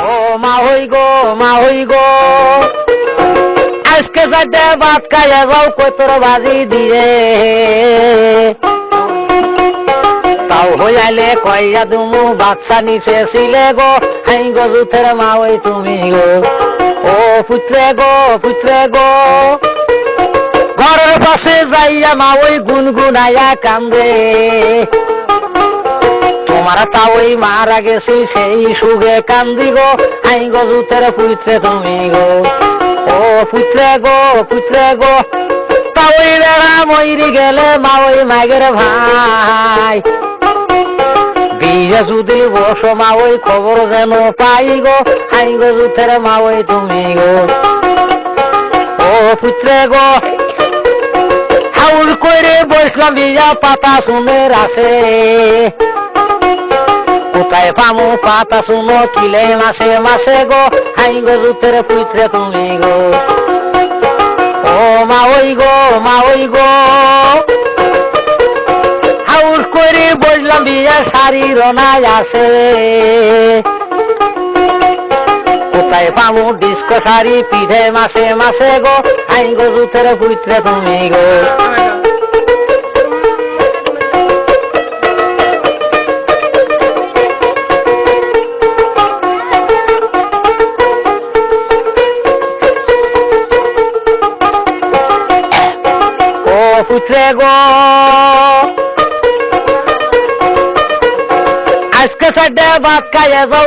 ও মা হই গো, মা হই গো, আজকে সাথে ভাত খাইয়া যাও কতর বাজি দিয়ে, তাও হইয়ালে কইয়া দুমু বাচ্চা নিচে ছিলে গো, হাই গো জুথের মা ওই তুমি গো, ও পুত্রে গো, পুত্রে গো, ঘরের পাশে যাইয়া মা ওই গুনগুনাইয়া কান্দে, তোমার তাওই মারা গেছি সেই সুগে কান্দি গো, হাই গো জুথের পুত্রে তুমি গো, ও পুত্রে গো, পুত্রে গো, তাওই বেড়া মইরি গেলে মা ওই মাগের ভাই, বিয়ে যদি বসো মা ওই খবর যেন পাই গো, হাই গো জুথের মা ওই তুমি গো, ও পুত্রে গো, হাউল করে বসলাম বিয়া পাতা শুনে রাখে, কোথায় পামু পাতা শুনো কিলে মাসে মাসে গো, হাই গো জুথের পুত্রে তুমি গো, ও মা ওই গো, মা ওই গো, হাউস করে বসলাম বিয়া শাড়ি রনায় আসে, কোথায় পামু ডিস্কো শাড়ি পিঠে মাসে মাসে গো, হাই গো জুথের পুত্রে তুমি গো, ও পুত্রে গো, আজকে সাথে ভাত খাইয়া যাও